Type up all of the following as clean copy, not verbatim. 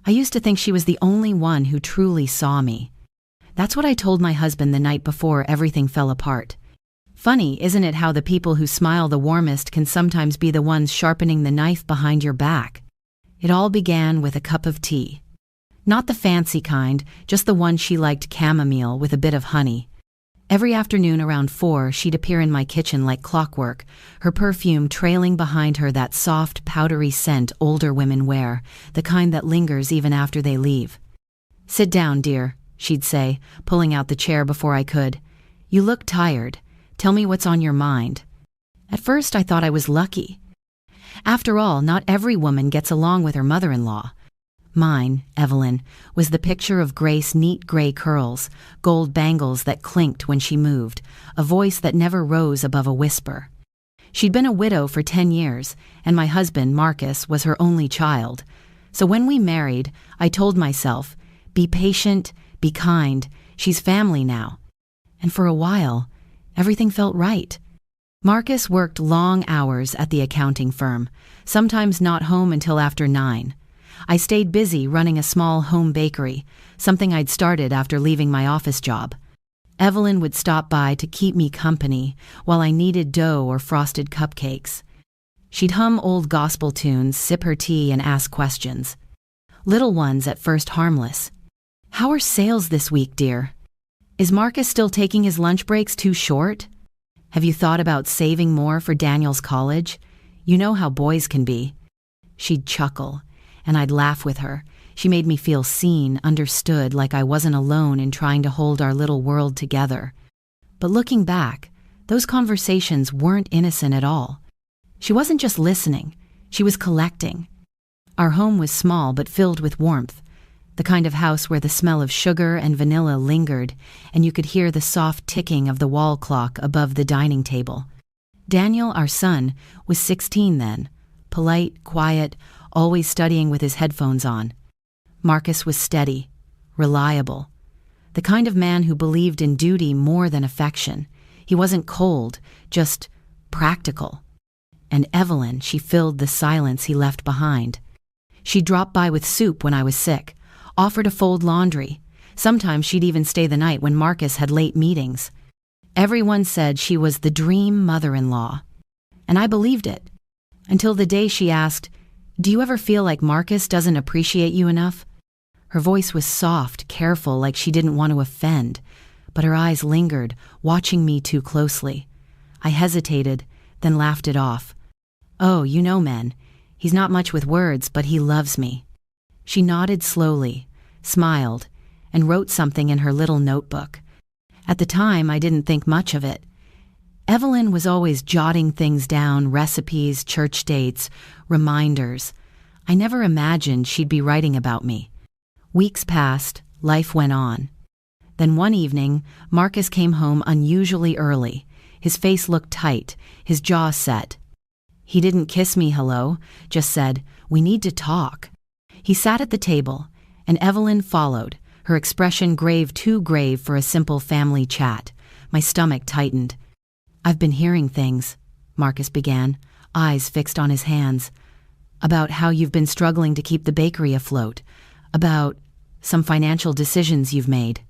I used to think she was the only one who truly saw me. That's what I told my husband the night before everything fell apart. Funny, isn't it, how the people who smile the warmest can sometimes be the ones sharpening the knife behind your back? It all began with a cup of tea. Not the fancy kind, just the one she liked, chamomile with a bit of honey. Every afternoon around 4, she'd appear in my kitchen like clockwork, her perfume trailing behind her, that soft, powdery scent older women wear, the kind that lingers even after they leave. "Sit down, dear," she'd say, pulling out the chair before I could. "You look tired. Tell me what's on your mind." At first I thought I was lucky. After all, not every woman gets along with her mother-in-law. Mine, Evelyn, was the picture of Grace, neat gray curls, gold bangles that clinked when she moved, a voice that never rose above a whisper. She'd been a widow for 10 years, and my husband, Marcus, was her only child. So when we married, I told myself, be patient, be kind, she's family now. And for a while, everything felt right. Marcus worked long hours at the accounting firm, sometimes not home until after 9. I stayed busy running a small home bakery, something I'd started after leaving my office job. Evelyn would stop by to keep me company while I kneaded dough or frosted cupcakes. She'd hum old gospel tunes, sip her tea, and ask questions. Little ones at first harmless. "How are sales this week, dear? Is Marcus still taking his lunch breaks too short? Have you thought about saving more for Daniel's college? You know how boys can be." She'd chuckle, and I'd laugh with her. She made me feel seen, understood, like I wasn't alone in trying to hold our little world together. But looking back, those conversations weren't innocent at all. She wasn't just listening, she was collecting. Our home was small but filled with warmth, the kind of house where the smell of sugar and vanilla lingered, and you could hear the soft ticking of the wall clock above the dining table. Daniel, our son, was 16 then, polite, quiet, always studying with his headphones on. Marcus was steady, reliable, the kind of man who believed in duty more than affection. He wasn't cold, just practical. And Evelyn, she filled the silence he left behind. She'd drop by with soup when I was sick, offer to fold laundry. Sometimes she'd even stay the night when Marcus had late meetings. Everyone said she was the dream mother-in-law. And I believed it. Until the day she asked, "Do you ever feel like Marcus doesn't appreciate you enough?" Her voice was soft, careful, like she didn't want to offend, but her eyes lingered, watching me too closely. I hesitated, then laughed it off. "Oh, you know men. He's not much with words, but he loves me." She nodded slowly, smiled, and wrote something in her little notebook. At the time, I didn't think much of it. Evelyn was always jotting things down, recipes, church dates, reminders. I never imagined she'd be writing about me. Weeks passed, life went on. Then one evening, Marcus came home unusually early. His face looked tight, his jaw set. He didn't kiss me hello, just said, "We need to talk." He sat at the table, and Evelyn followed, her expression grave, too grave for a simple family chat. My stomach tightened. "I've been hearing things," Marcus began, eyes fixed on his hands, "about how you've been struggling to keep the bakery afloat, about some financial decisions you've made."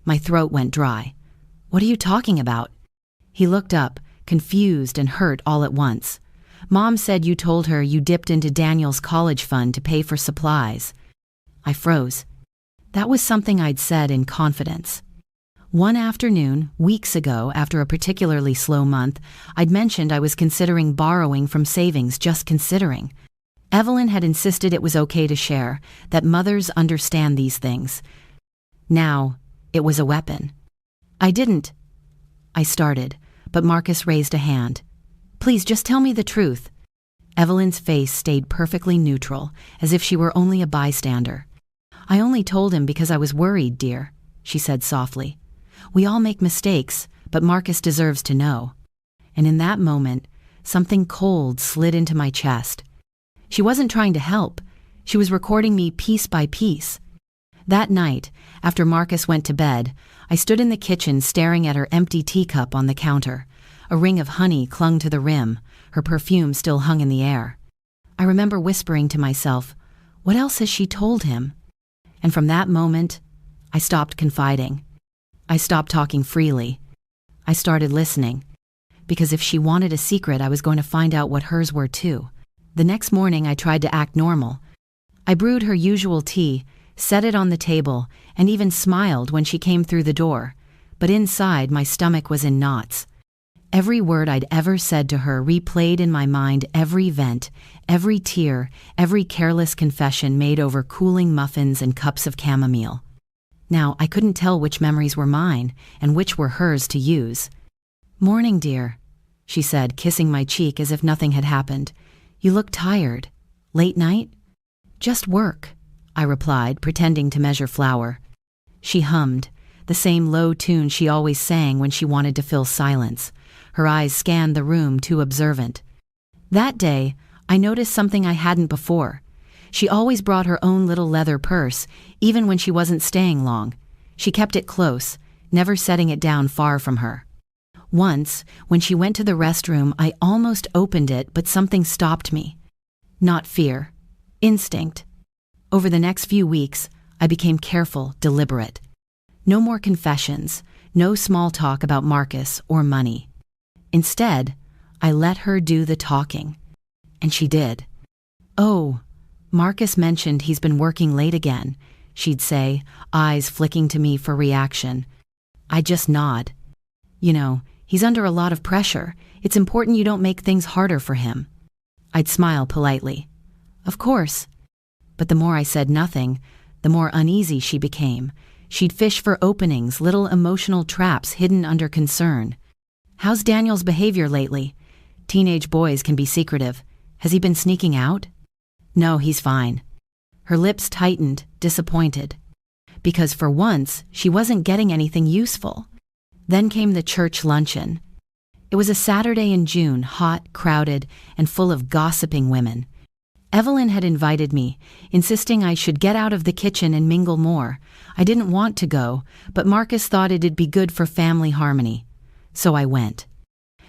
My throat went dry. "What are you talking about?" He looked up, confused and hurt all at once. "Mom said you told her you dipped into Daniel's college fund to pay for supplies." I froze. That was something I'd said in confidence. One afternoon, weeks ago, after a particularly slow month, I'd mentioned I was considering borrowing from savings, just considering. Evelyn had insisted it was okay to share, that mothers understand these things. Now, it was a weapon. I started, but Marcus raised a hand. "Please, just tell me the truth." Evelyn's face stayed perfectly neutral, as if she were only a bystander. "I only told him because I was worried, dear," she said softly. "We all make mistakes, but Marcus deserves to know." And in that moment, something cold slid into my chest. She wasn't trying to help. She was recording me piece by piece. That night, after Marcus went to bed, I stood in the kitchen staring at her empty teacup on the counter. A ring of honey clung to the rim, her perfume still hung in the air. I remember whispering to myself, What else has she told him? And from that moment, I stopped confiding. I stopped talking freely. I started listening. Because if she wanted a secret, I was going to find out what hers were too. The next morning, I tried to act normal. I brewed her usual tea, set it on the table, and even smiled when she came through the door. But inside, my stomach was in knots. Every word I'd ever said to her replayed in my mind, every vent, every tear, every careless confession made over cooling muffins and cups of chamomile. Now, I couldn't tell which memories were mine and which were hers to use. "Morning, dear," she said, kissing my cheek as if nothing had happened. "You look tired. Late night?" "Just work," I replied, pretending to measure flour. She hummed, the same low tune she always sang when she wanted to fill silence. Her eyes scanned the room, too observant. That day, I noticed something I hadn't before. She always brought her own little leather purse, even when she wasn't staying long. She kept it close, never setting it down far from her. Once, when she went to the restroom, I almost opened it, but something stopped me. Not fear. Instinct. Over the next few weeks, I became careful, deliberate. No more confessions, no small talk about Marcus or money. Instead, I let her do the talking. And she did. "Oh, Marcus mentioned he's been working late again," she'd say, eyes flicking to me for reaction. I'd just nod. "You know, he's under a lot of pressure. It's important you don't make things harder for him." I'd smile politely. "Of course." But the more I said nothing, the more uneasy she became. She'd fish for openings, little emotional traps hidden under concern. "How's Daniel's behavior lately? Teenage boys can be secretive. Has he been sneaking out?" "No, he's fine." Her lips tightened, disappointed. Because for once, she wasn't getting anything useful. Then came the church luncheon. It was a Saturday in June, hot, crowded, and full of gossiping women. Evelyn had invited me, insisting I should get out of the kitchen and mingle more. I didn't want to go, but Marcus thought it'd be good for family harmony. So I went.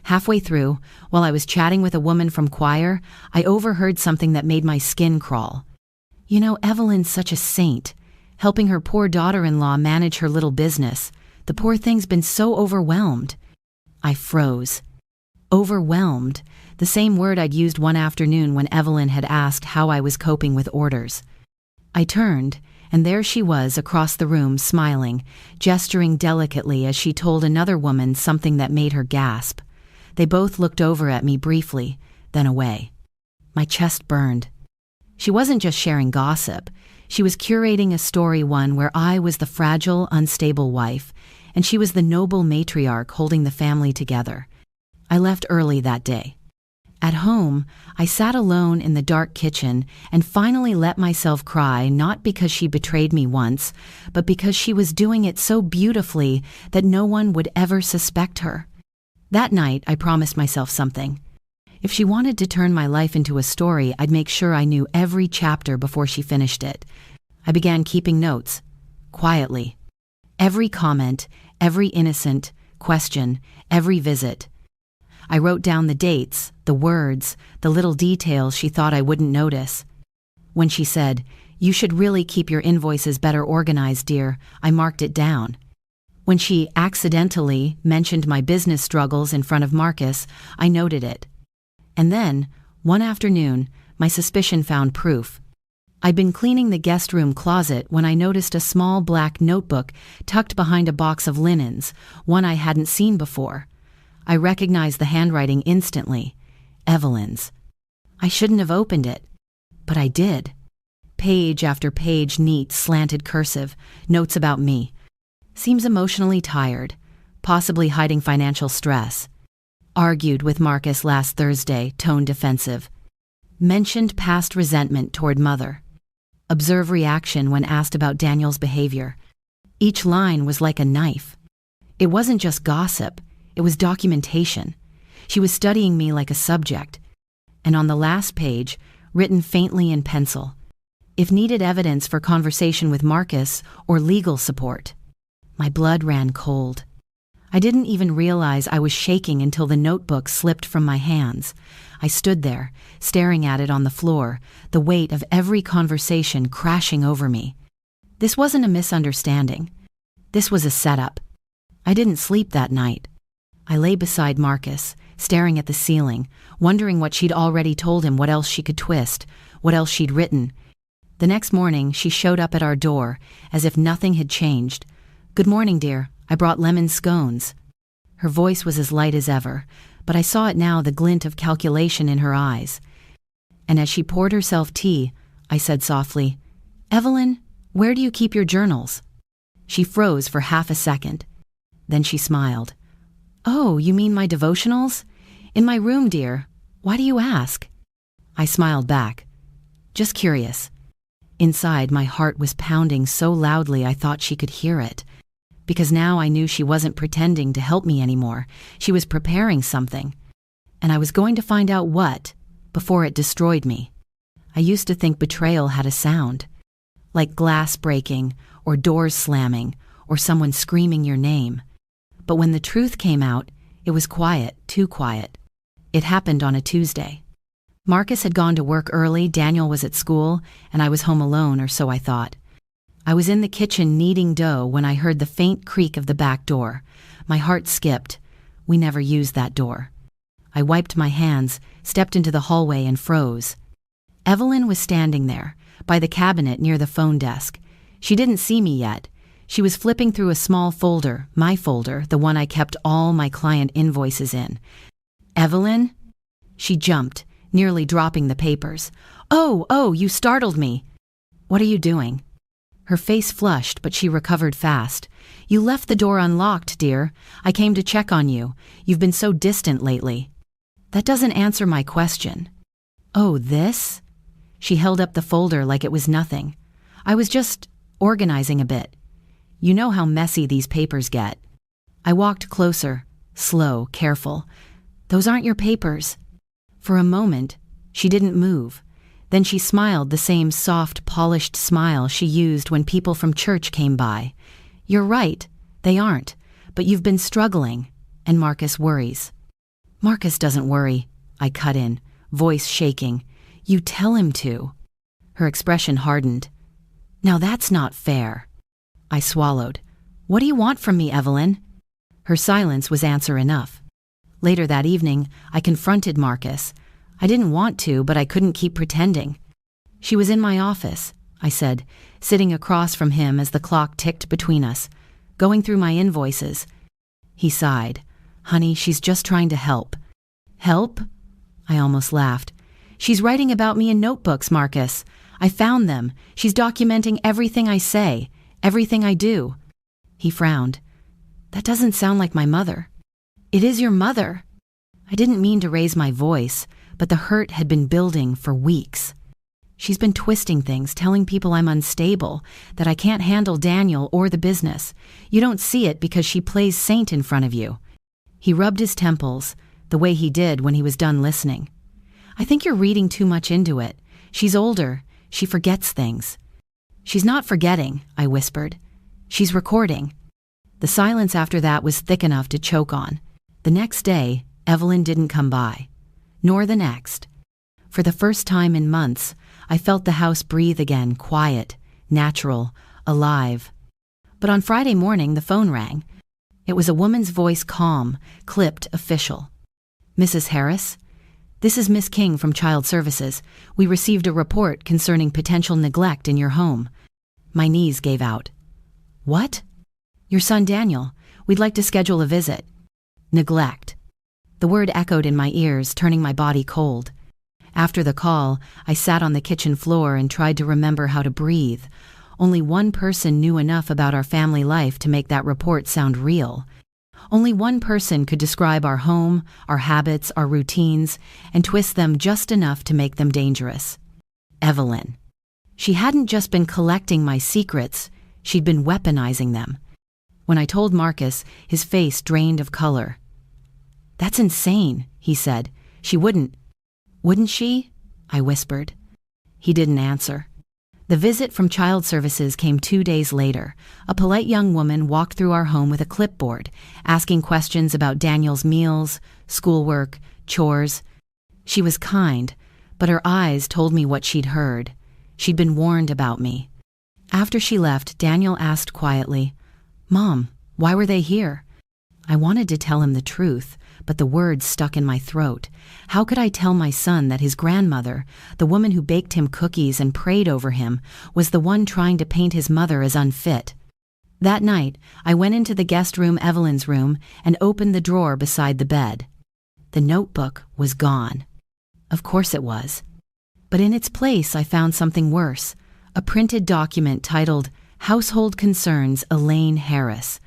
Halfway through, while I was chatting with a woman from choir, I overheard something that made my skin crawl. "You know, Evelyn's such a saint, helping her poor daughter-in-law manage her little business. The poor thing's been so overwhelmed." I froze. Overwhelmed, the same word I'd used one afternoon when Evelyn had asked how I was coping with orders. I turned, and there she was across the room, smiling, gesturing delicately as she told another woman something that made her gasp. They both looked over at me briefly, then away. My chest burned. She wasn't just sharing gossip. She was curating a story, one where I was the fragile, unstable wife, and she was the noble matriarch holding the family together. I left early that day. At home, I sat alone in the dark kitchen and finally let myself cry, not because she betrayed me once, but because she was doing it so beautifully that no one would ever suspect her. That night, I promised myself something. If she wanted to turn my life into a story, I'd make sure I knew every chapter before she finished it. I began keeping notes, quietly. Every comment, every innocent question, every visit. I wrote down the dates, the words, the little details she thought I wouldn't notice. When she said, "You should really keep your invoices better organized, dear," I marked it down. When she accidentally mentioned my business struggles in front of Marcus, I noted it. And then, one afternoon, my suspicion found proof. I'd been cleaning the guest room closet when I noticed a small black notebook tucked behind a box of linens, one I hadn't seen before. I recognized the handwriting instantly. Evelyn's. I shouldn't have opened it, but I did. Page after page, neat, slanted cursive, notes about me. Seems emotionally tired, possibly hiding financial stress. Argued with Marcus last Thursday, tone defensive. Mentioned past resentment toward mother. Observe reaction when asked about Daniel's behavior. Each line was like a knife. It wasn't just gossip, it was documentation. She was studying me like a subject. And on the last page, written faintly in pencil, if needed evidence for conversation with Marcus or legal support. My blood ran cold. I didn't even realize I was shaking until the notebook slipped from my hands. I stood there, staring at it on the floor, the weight of every conversation crashing over me. This wasn't a misunderstanding. This was a setup. I didn't sleep that night. I lay beside Marcus, staring at the ceiling, wondering what she'd already told him, what else she could twist, what else she'd written. The next morning, she showed up at our door, as if nothing had changed. "Good morning, dear. I brought lemon scones." Her voice was as light as ever, but I saw it now, the glint of calculation in her eyes. And as she poured herself tea, I said softly, "Evelyn, where do you keep your journals?" She froze for half a second. Then she smiled. "Oh, you mean my devotionals? In my room, dear. Why do you ask?" I smiled back. "Just curious." Inside, my heart was pounding so loudly I thought she could hear it. Because now I knew she wasn't pretending to help me anymore. She was preparing something. And I was going to find out what, before it destroyed me. I used to think betrayal had a sound. Like glass breaking, or doors slamming, or someone screaming your name. But when the truth came out, it was quiet, too quiet. It happened on a Tuesday. Marcus had gone to work early, Daniel was at school, and I was home alone, or so I thought. I was in the kitchen kneading dough when I heard the faint creak of the back door. My heart skipped. We never used that door. I wiped my hands, stepped into the hallway, and froze. Evelyn was standing there, by the cabinet near the phone desk. She didn't see me yet. She was flipping through a small folder, my folder, the one I kept all my client invoices in. "Evelyn?" She jumped, nearly dropping the papers. Oh, you startled me." "What are you doing?" Her face flushed, but she recovered fast. "You left the door unlocked, dear. I came to check on you. You've been so distant lately." "That doesn't answer my question." "Oh, this?" She held up the folder like it was nothing. "I was just organizing a bit. You know how messy these papers get." I walked closer, slow, careful. "Those aren't your papers." For a moment, she didn't move. Then she smiled, the same soft, polished smile she used when people from church came by. "You're right, they aren't, but you've been struggling, and Marcus worries." "Marcus doesn't worry," I cut in, voice shaking. "You tell him to." Her expression hardened. "Now that's not fair." I swallowed. "What do you want from me, Evelyn?" Her silence was answer enough. Later that evening, I confronted Marcus. I didn't want to, but I couldn't keep pretending. "She was in my office," I said, sitting across from him as the clock ticked between us, going through my invoices. He sighed. "Honey, she's just trying to help." "Help?" I almost laughed. "She's writing about me in notebooks, Marcus. I found them. She's documenting everything I say, everything I do." He frowned. "That doesn't sound like my mother." "It is your mother." I didn't mean to raise my voice, but the hurt had been building for weeks. "She's been twisting things, telling people I'm unstable, that I can't handle Daniel or the business. You don't see it because she plays saint in front of you." He rubbed his temples, the way he did when he was done listening. "I think you're reading too much into it. She's older. She forgets things." "She's not forgetting," I whispered. "She's recording." The silence after that was thick enough to choke on. The next day, Evelyn didn't come by. Nor the next. For the first time in months, I felt the house breathe again, quiet, natural, alive. But on Friday morning, the phone rang. It was a woman's voice, calm, clipped, official. "Mrs. Harris? This is Miss King from Child Services. We received a report concerning potential neglect in your home." My knees gave out. "What?" "Your son Daniel. We'd like to schedule a visit." Neglect. The word echoed in my ears, turning my body cold. After the call, I sat on the kitchen floor and tried to remember how to breathe. Only one person knew enough about our family life to make that report sound real. Only one person could describe our home, our habits, our routines, and twist them just enough to make them dangerous. Evelyn. She hadn't just been collecting my secrets, she'd been weaponizing them. When I told Marcus, his face drained of color. "That's insane," he said. "She wouldn't." "Wouldn't she?" I whispered. He didn't answer. The visit from Child Services came 2 days later. A polite young woman walked through our home with a clipboard, asking questions about Daniel's meals, schoolwork, chores. She was kind, but her eyes told me what she'd heard. She'd been warned about me. After she left, Daniel asked quietly, "Mom, why were they here?" I wanted to tell him the truth, but the words stuck in my throat. How could I tell my son that his grandmother, the woman who baked him cookies and prayed over him, was the one trying to paint his mother as unfit? That night, I went into the guest room, Evelyn's room, and opened the drawer beside the bed. The notebook was gone. Of course it was. But in its place, I found something worse. A printed document titled, "Household Concerns, Elaine Harris."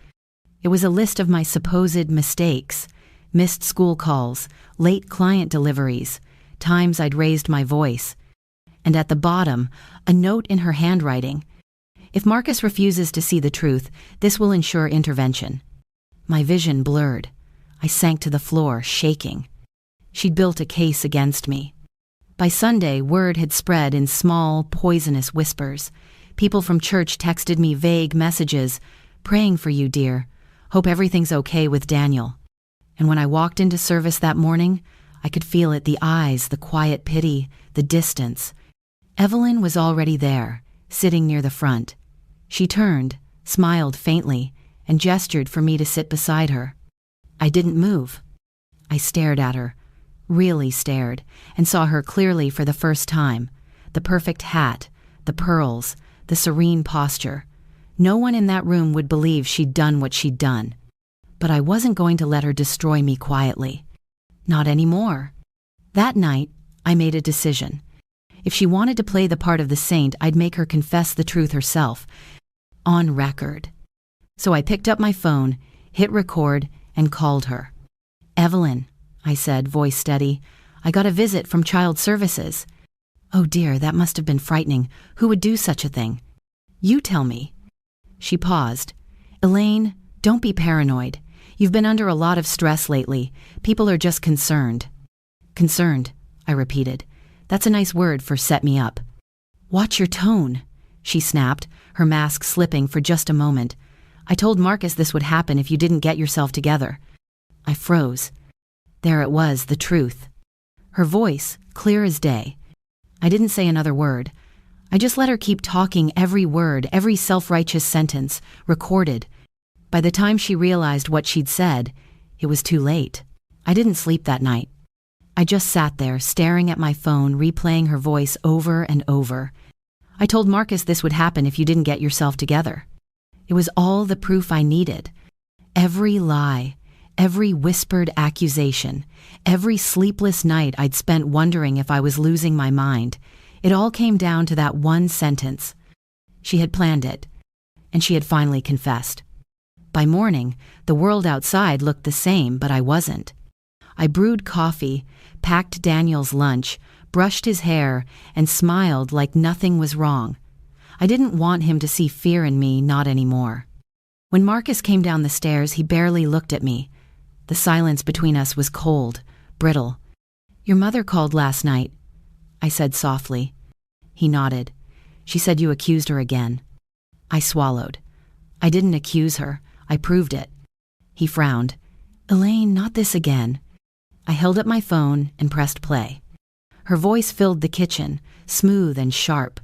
It was a list of my supposed mistakes, missed school calls, late client deliveries, times I'd raised my voice. And at the bottom, a note in her handwriting. "If Marcus refuses to see the truth, this will ensure intervention." My vision blurred. I sank to the floor, shaking. She'd built a case against me. By Sunday, word had spread in small, poisonous whispers. People from church texted me vague messages, "Praying for you, dear. Hope everything's okay with Daniel." And when I walked into service that morning, I could feel it, the eyes, the quiet pity, the distance. Evelyn was already there, sitting near the front. She turned, smiled faintly, and gestured for me to sit beside her. I didn't move. I stared at her, really stared, and saw her clearly for the first time. The perfect hat, the pearls, the serene posture. No one in that room would believe she'd done what she'd done. But I wasn't going to let her destroy me quietly. Not anymore. That night, I made a decision. If she wanted to play the part of the saint, I'd make her confess the truth herself, on record. So I picked up my phone, hit record, and called her. "Evelyn," I said, voice steady, "I got a visit from Child Services." "Oh dear, that must have been frightening. Who would do such a thing?" "You tell me." She paused. "Elaine, don't be paranoid. You've been under a lot of stress lately. People are just concerned." "Concerned," I repeated. "That's a nice word for set me up." "Watch your tone," she snapped, her mask slipping for just a moment. "I told Marcus this would happen if you didn't get yourself together." I froze. There it was, the truth. Her voice, clear as day. I didn't say another word. I just let her keep talking, every word, every self-righteous sentence, recorded. By the time she realized what she'd said, it was too late. I didn't sleep that night. I just sat there, staring at my phone, replaying her voice over and over. "I told Marcus this would happen if you didn't get yourself together." It was all the proof I needed. Every lie, every whispered accusation, every sleepless night I'd spent wondering if I was losing my mind, it all came down to that one sentence. She had planned it, and she had finally confessed. By morning, the world outside looked the same, but I wasn't. I brewed coffee, packed Daniel's lunch, brushed his hair, and smiled like nothing was wrong. I didn't want him to see fear in me, not anymore. When Marcus came down the stairs, he barely looked at me. The silence between us was cold, brittle. "Your mother called last night," I said softly. He nodded. "She said you accused her again." I swallowed. "I didn't accuse her. I proved it." He frowned. "Elaine, not this again." I held up my phone and pressed play. Her voice filled the kitchen, smooth and sharp.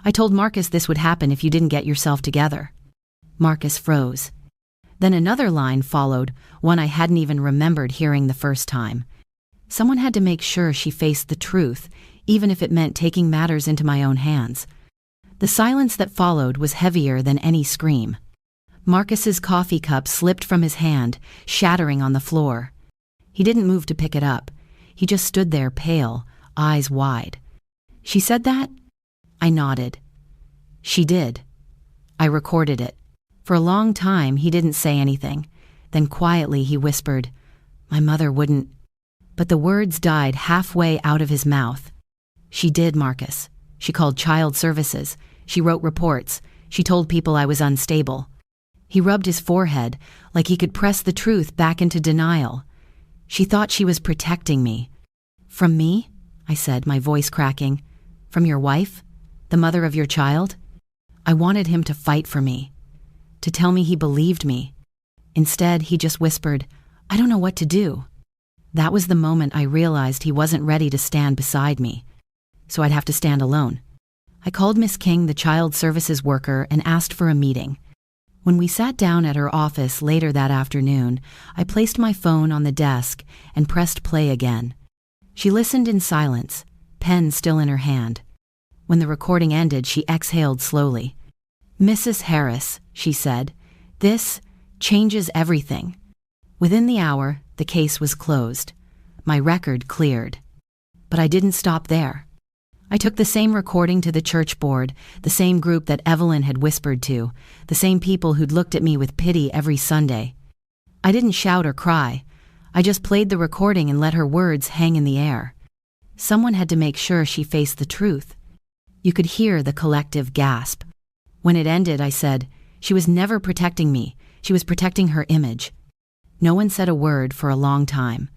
"I told Marcus this would happen if you didn't get yourself together." Marcus froze. Then another line followed, one I hadn't even remembered hearing the first time. Someone had to make sure she faced the truth, even if it meant taking matters into my own hands. The silence that followed was heavier than any scream. Marcus's coffee cup slipped from his hand, shattering on the floor. He didn't move to pick it up. He just stood there, pale, eyes wide. "She said that?" I nodded. "She did." I recorded it. For a long time, he didn't say anything. Then quietly he whispered, "My mother wouldn't." But the words died halfway out of his mouth. "She did, Marcus. She called Child Services. She wrote reports. She told people I was unstable." He rubbed his forehead like he could press the truth back into denial. "She thought she was protecting me." "From me?" I said, my voice cracking. "From your wife?" The mother of your child? I wanted him to fight for me, to tell me he believed me. Instead, he just whispered, "I don't know what to do." That was the moment I realized he wasn't ready to stand beside me, so I'd have to stand alone. I called Miss King, the child services worker, and asked for a meeting. When we sat down at her office later that afternoon, I placed my phone on the desk and pressed play again. She listened in silence, pen still in her hand. When the recording ended, she exhaled slowly. "Mrs. Harris," she said, "this changes everything." Within the hour, the case was closed. My record cleared. But I didn't stop there. I took the same recording to the church board, the same group that Evelyn had whispered to, the same people who'd looked at me with pity every Sunday. I didn't shout or cry. I just played the recording and let her words hang in the air. Someone had to make sure she faced the truth. You could hear the collective gasp. When it ended, I said, "She was never protecting me. She was protecting her image." No one said a word for a long time.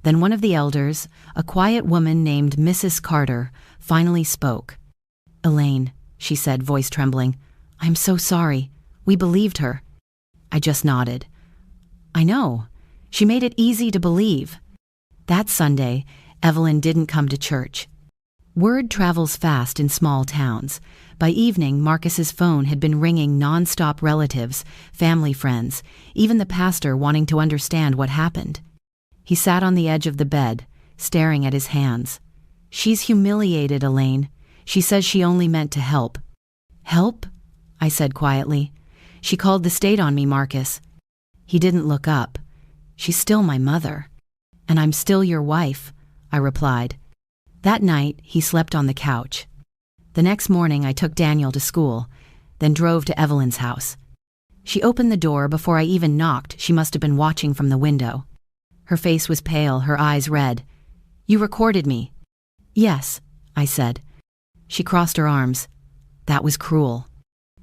Then one of the elders, a quiet woman named Mrs. Carter, finally spoke. "Elaine," she said, voice trembling, "I'm so sorry. We believed her." I just nodded. "I know. She made it easy to believe." That Sunday, Evelyn didn't come to church. Word travels fast in small towns. By evening, Marcus's phone had been ringing nonstop, relatives, family friends, even the pastor wanting to understand what happened. He sat on the edge of the bed, staring at his hands. "She's humiliated, Elaine. She says she only meant to help." "Help?" I said quietly. "She called the state on me, Marcus." He didn't look up. "She's still my mother. And I'm still your wife," I replied. That night, he slept on the couch. The next morning, I took Daniel to school, then drove to Evelyn's house. She opened the door before I even knocked. She must have been watching from the window. Her face was pale, her eyes red. "You recorded me." "Yes," I said. She crossed her arms. "That was cruel."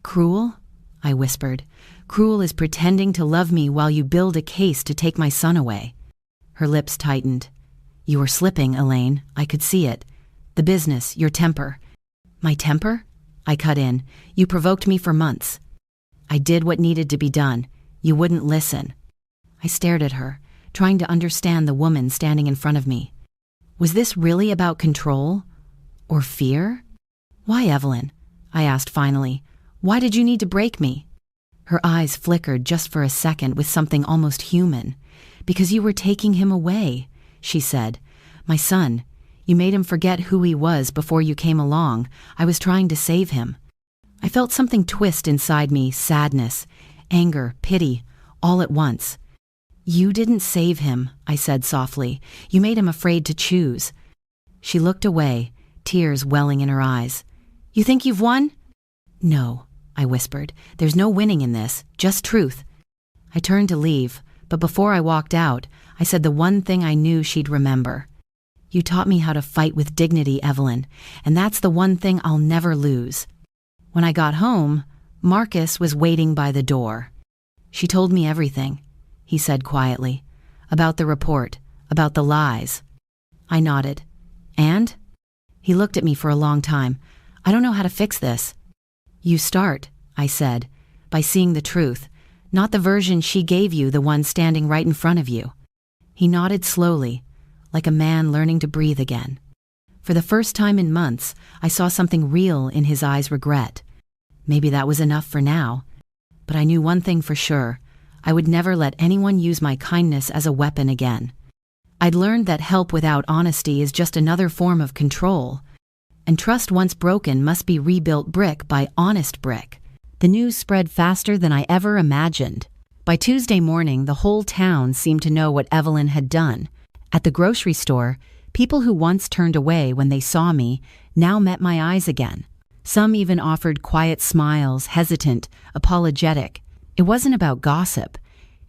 "Cruel?" I whispered. "Cruel is pretending to love me while you build a case to take my son away." Her lips tightened. "You were slipping, Elaine. I could see it. The business, your temper." "My temper?" I cut in. "You provoked me for months." "I did what needed to be done. You wouldn't listen." I stared at her, trying to understand the woman standing in front of me. Was this really about control? Or fear? "Why, Evelyn?" I asked finally. "Why did you need to break me?" Her eyes flickered just for a second with something almost human. "Because you were taking him away," she said. "My son. You made him forget who he was before you came along. I was trying to save him." I felt something twist inside me, sadness, anger, pity, all at once. "You didn't save him," I said softly. "You made him afraid to choose." She looked away, tears welling in her eyes. "You think you've won?" "No," I whispered. "There's no winning in this, just truth." I turned to leave, but before I walked out, I said the one thing I knew she'd remember. "You taught me how to fight with dignity, Evelyn, and that's the one thing I'll never lose." When I got home, Marcus was waiting by the door. "She told me everything," he said quietly. "About the report, about the lies." I nodded. "And?" He looked at me for a long time. "I don't know how to fix this." "You start," I said, "by seeing the truth, not the version she gave you, the one standing right in front of you." He nodded slowly, like a man learning to breathe again. For the first time in months, I saw something real in his eyes: regret. Maybe that was enough for now. But I knew one thing for sure. I would never let anyone use my kindness as a weapon again. I'd learned that help without honesty is just another form of control. And trust once broken must be rebuilt brick by honest brick. The news spread faster than I ever imagined. By Tuesday morning, the whole town seemed to know what Evelyn had done. At the grocery store, people who once turned away when they saw me now met my eyes again. Some even offered quiet smiles, hesitant, apologetic. It wasn't about gossip.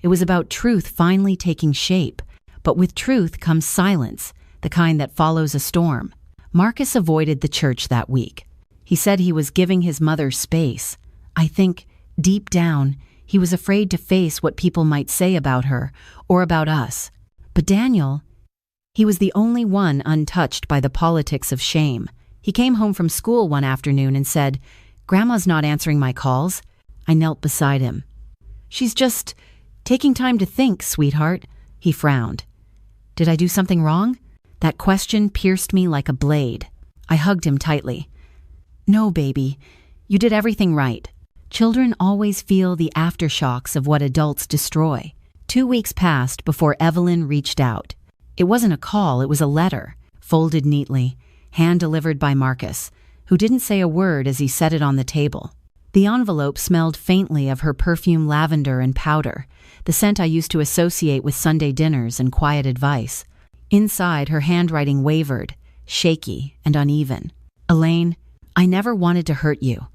It was about truth finally taking shape. But with truth comes silence, the kind that follows a storm. Marcus avoided the church that week. He said he was giving his mother space. I think, deep down, he was afraid to face what people might say about her or about us. But Daniel, he was the only one untouched by the politics of shame. He came home from school one afternoon and said, "Grandma's not answering my calls." I knelt beside him. "She's just taking time to think, sweetheart." He frowned. Did I do something wrong? That question pierced me like a blade. I hugged him tightly. No, baby, you did everything right. Children always feel the aftershocks of what adults destroy. 2 weeks passed before Evelyn reached out. It wasn't a call, it was a letter, folded neatly, hand-delivered by Marcus, who didn't say a word as he set it on the table. The envelope smelled faintly of her perfume lavender and powder, the scent I used to associate with Sunday dinners and quiet advice. Inside, her handwriting wavered, shaky and uneven. Elaine, I never wanted to hurt you.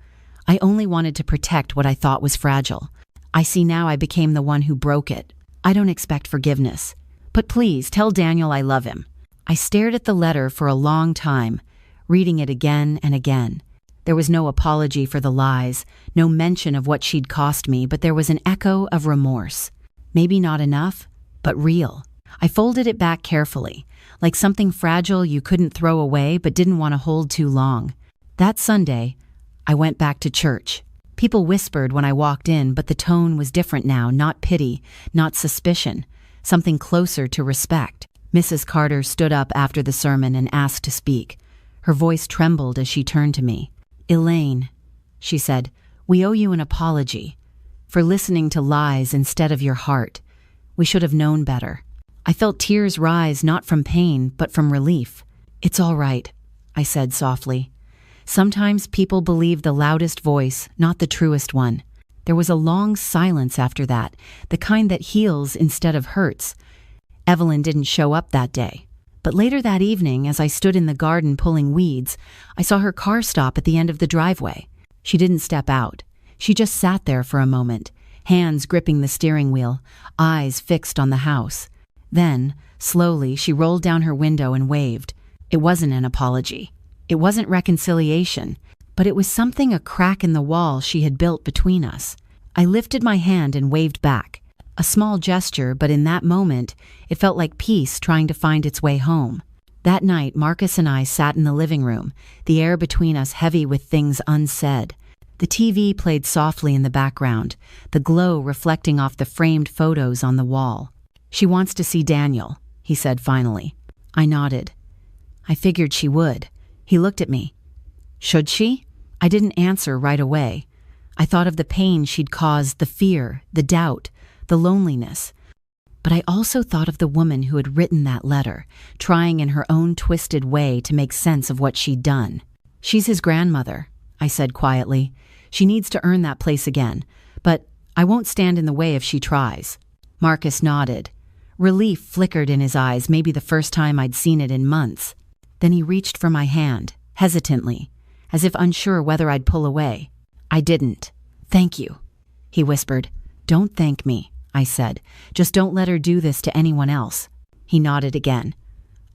I only wanted to protect what I thought was fragile. I see now I became the one who broke it. I don't expect forgiveness. But please, tell Daniel I love him. I stared at the letter for a long time, reading it again and again. There was no apology for the lies, no mention of what she'd cost me, but there was an echo of remorse. Maybe not enough, but real. I folded it back carefully, like something fragile you couldn't throw away but didn't want to hold too long. That Sunday, I went back to church. People whispered when I walked in, but the tone was different now, not pity, not suspicion, something closer to respect. Mrs. Carter stood up after the sermon and asked to speak. Her voice trembled as she turned to me. Elaine, she said, we owe you an apology for listening to lies instead of your heart. We should have known better. I felt tears rise not from pain, but from relief. It's all right, I said softly. Sometimes people believe the loudest voice, not the truest one. There was a long silence after that, the kind that heals instead of hurts. Evelyn didn't show up that day. But later that evening, as I stood in the garden pulling weeds, I saw her car stop at the end of the driveway. She didn't step out. She just sat there for a moment, hands gripping the steering wheel, eyes fixed on the house. Then, slowly, she rolled down her window and waved. It wasn't an apology. It wasn't reconciliation, but it was something a crack in the wall she had built between us. I lifted my hand and waved back. A small gesture, but in that moment, it felt like peace trying to find its way home. That night, Marcus and I sat in the living room, the air between us heavy with things unsaid. The TV played softly in the background, the glow reflecting off the framed photos on the wall. She wants to see Daniel, he said finally. I nodded. I figured she would. He looked at me. Should she? I didn't answer right away. I thought of the pain she'd caused, the fear, the doubt, the loneliness. But I also thought of the woman who had written that letter, trying in her own twisted way to make sense of what she'd done. She's his grandmother, I said quietly. She needs to earn that place again, but I won't stand in the way if she tries. Marcus nodded. Relief flickered in his eyes, maybe the first time I'd seen it in months. Then he reached for my hand, hesitantly, as if unsure whether I'd pull away. I didn't. Thank you, he whispered. Don't thank me, I said. Just don't let her do this to anyone else. He nodded again.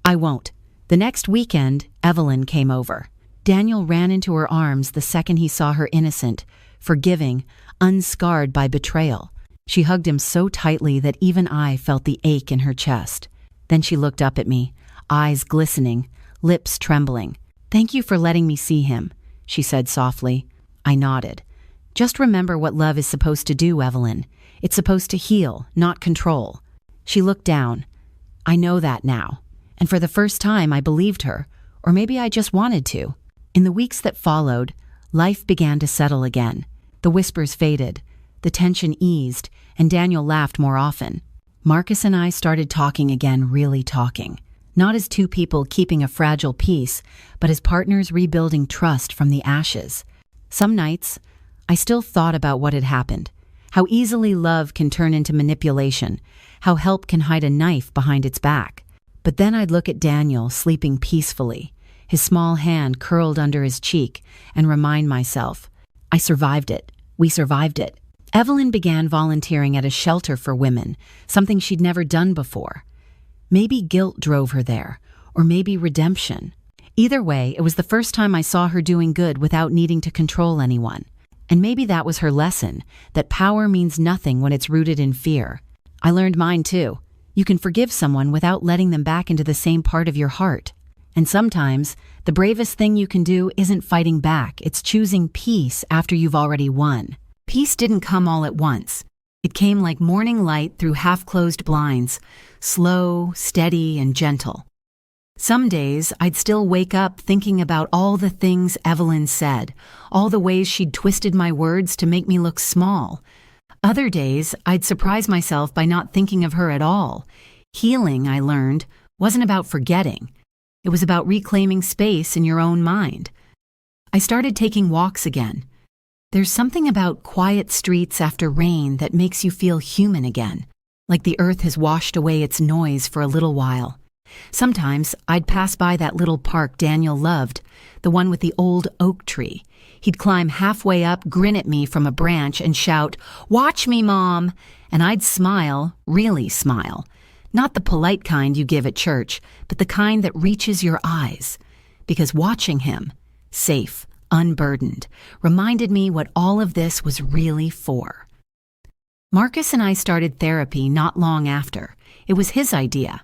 I won't. The next weekend, Evelyn came over. Daniel ran into her arms the second he saw her innocent, forgiving, unscarred by betrayal. She hugged him so tightly that even I felt the ache in her chest. Then she looked up at me, eyes glistening, lips trembling. Thank you for letting me see him, she said softly. I nodded. Just remember what love is supposed to do, Evelyn. It's supposed to heal, not control. She looked down. I know that now. And for the first time, I believed her, or maybe I just wanted to. In the weeks that followed, life began to settle again. The whispers faded, the tension eased, and Daniel laughed more often. Marcus and I started talking again, really talking. Not as two people keeping a fragile peace, but as partners rebuilding trust from the ashes. Some nights, I still thought about what had happened, how easily love can turn into manipulation, how help can hide a knife behind its back. But then I'd look at Daniel sleeping peacefully, his small hand curled under his cheek, and remind myself, I survived it. We survived it. Evelyn began volunteering at a shelter for women, something she'd never done before. Maybe guilt drove her there, or maybe redemption. Either way, it was the first time I saw her doing good without needing to control anyone. And maybe that was her lesson, that power means nothing when it's rooted in fear. I learned mine too. You can forgive someone without letting them back into the same part of your heart. And sometimes, the bravest thing you can do isn't fighting back, it's choosing peace after you've already won. Peace didn't come all at once. It came like morning light through half-closed blinds, slow, steady, and gentle. Some days, I'd still wake up thinking about all the things Evelyn said, all the ways she'd twisted my words to make me look small. Other days, I'd surprise myself by not thinking of her at all. Healing, I learned, wasn't about forgetting. It was about reclaiming space in your own mind. I started taking walks again. There's something about quiet streets after rain that makes you feel human again, like the earth has washed away its noise for a little while. Sometimes I'd pass by that little park Daniel loved, the one with the old oak tree. He'd climb halfway up, grin at me from a branch, and shout, "Watch me, Mom!" And I'd smile, really smile. Not the polite kind you give at church, but the kind that reaches your eyes. Because watching him, safe, unburdened, reminded me what all of this was really for. Marcus and I started therapy not long after. It was his idea.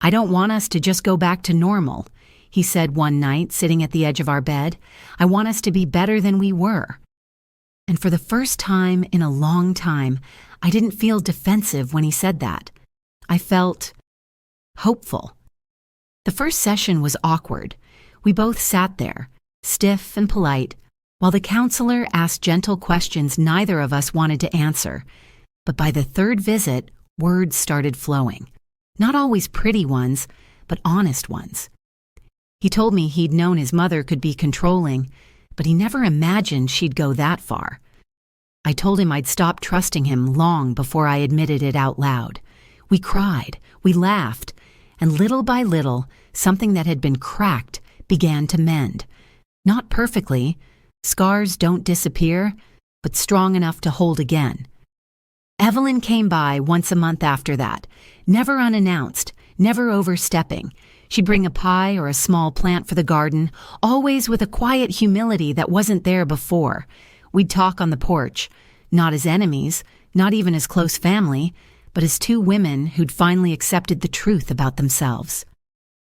"I don't want us to just go back to normal," he said one night, sitting at the edge of our bed. "I want us to be better than we were." And for the first time in a long time, I didn't feel defensive when he said that. I felt hopeful. The first session was awkward. We both sat there, stiff and polite, while the counselor asked gentle questions neither of us wanted to answer. But by the third visit, words started flowing. Not always pretty ones, but honest ones. He told me he'd known his mother could be controlling, but he never imagined she'd go that far. I told him I'd stopped trusting him long before I admitted it out loud. We cried, we laughed, and little by little, something that had been cracked began to mend. Not perfectly. Scars don't disappear, but strong enough to hold again. Evelyn came by once a month after that, never unannounced, never overstepping. She'd bring a pie or a small plant for the garden, always with a quiet humility that wasn't there before. We'd talk on the porch, not as enemies, not even as close family, but as two women who'd finally accepted the truth about themselves.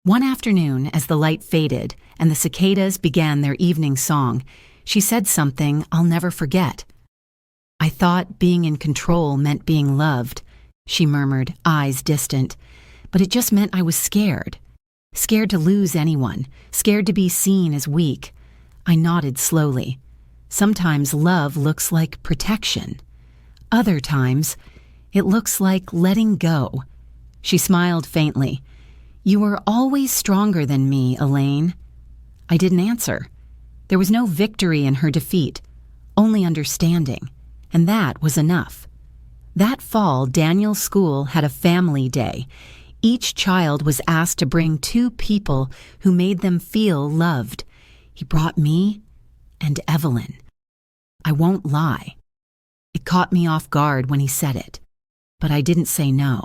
One afternoon, as the light faded and the cicadas began their evening song, she said something I'll never forget. "I thought being in control meant being loved," she murmured, eyes distant. "But it just meant I was scared. Scared to lose anyone, scared to be seen as weak." I nodded slowly. Sometimes love looks like protection. Other times, it looks like letting go. She smiled faintly. "You were always stronger than me, Elaine." I didn't answer. There was no victory in her defeat, only understanding. And that was enough. That fall, Daniel's school had a family day. Each child was asked to bring two people who made them feel loved. He brought me and Evelyn. I won't lie. It caught me off guard when he said it, but I didn't say no.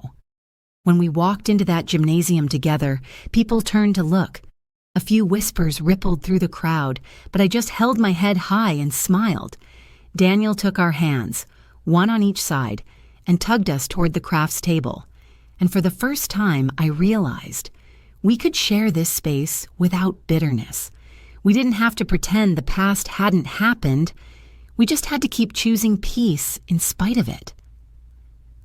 When we walked into that gymnasium together, people turned to look. A few whispers rippled through the crowd, but I just held my head high and smiled. Daniel took our hands, one on each side, and tugged us toward the crafts table. And for the first time, I realized we could share this space without bitterness. We didn't have to pretend the past hadn't happened. We just had to keep choosing peace in spite of it.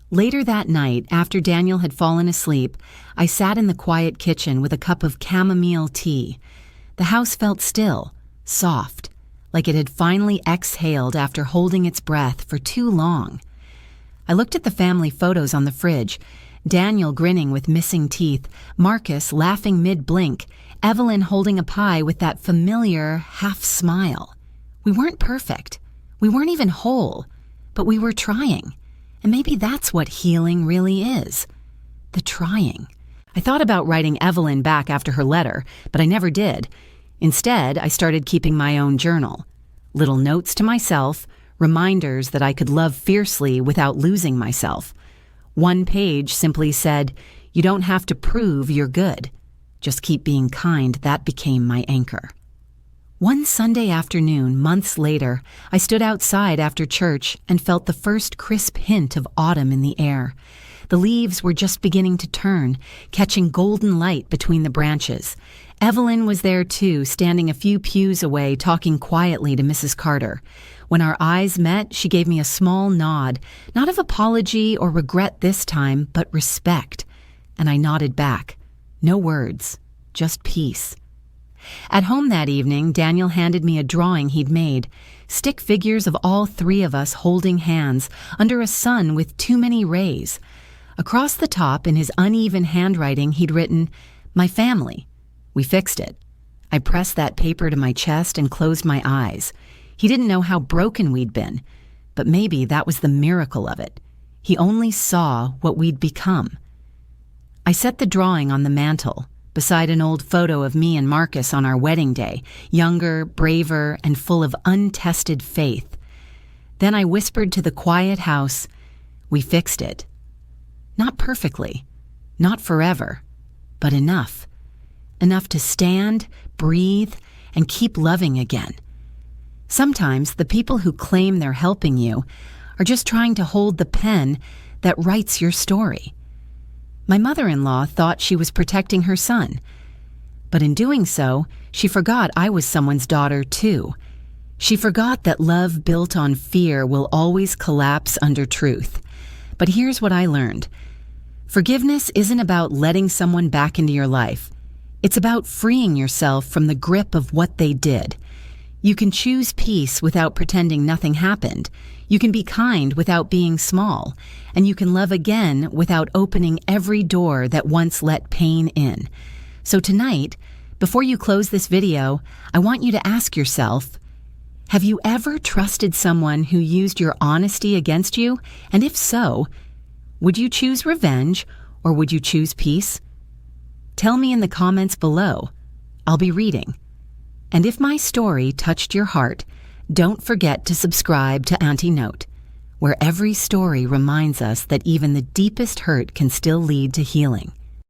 Later that night, after Daniel had fallen asleep, I sat in the quiet kitchen with a cup of chamomile tea. The house felt still, soft, like it had finally exhaled after holding its breath for too long. I looked at the family photos on the fridge, Daniel grinning with missing teeth, Marcus laughing mid-blink, Evelyn holding a pie with that familiar half-smile. We weren't perfect. We weren't even whole, but we were trying. And maybe that's what healing really is. The trying. I thought about writing Evelyn back after her letter, but I never did. Instead, I started keeping my own journal. Little notes to myself, reminders that I could love fiercely without losing myself. One page simply said, "You don't have to prove you're good. Just keep being kind." That became my anchor. One Sunday afternoon, months later, I stood outside after church and felt the first crisp hint of autumn in the air. The leaves were just beginning to turn, catching golden light between the branches. Evelyn was there too, standing a few pews away, talking quietly to Mrs. Carter. When our eyes met, she gave me a small nod, not of apology or regret this time, but respect. And I nodded back. No words, just peace. At home that evening, Daniel handed me a drawing he'd made. Stick figures of all three of us holding hands under a sun with too many rays. Across the top, in his uneven handwriting, he'd written, "My family." We fixed it. I pressed that paper to my chest and closed my eyes. He didn't know how broken we'd been, but maybe that was the miracle of it. He only saw what we'd become. I set the drawing on the mantel, beside an old photo of me and Marcus on our wedding day, younger, braver, and full of untested faith. Then I whispered to the quiet house, "We fixed it." Not perfectly, not forever, but enough. Enough to stand, breathe, and keep loving again. Sometimes the people who claim they're helping you are just trying to hold the pen that writes your story. My mother-in-law thought she was protecting her son, but in doing so, she forgot I was someone's daughter too. She forgot that love built on fear will always collapse under truth. But here's what I learned. Forgiveness isn't about letting someone back into your life. It's about freeing yourself from the grip of what they did. You can choose peace without pretending nothing happened. You can be kind without being small. And you can love again without opening every door that once let pain in. So tonight, before you close this video, I want you to ask yourself, have you ever trusted someone who used your honesty against you? And if so, would you choose revenge or would you choose peace? Tell me in the comments below. I'll be reading. And if my story touched your heart, don't forget to subscribe to Auntie Note, where every story reminds us that even the deepest hurt can still lead to healing.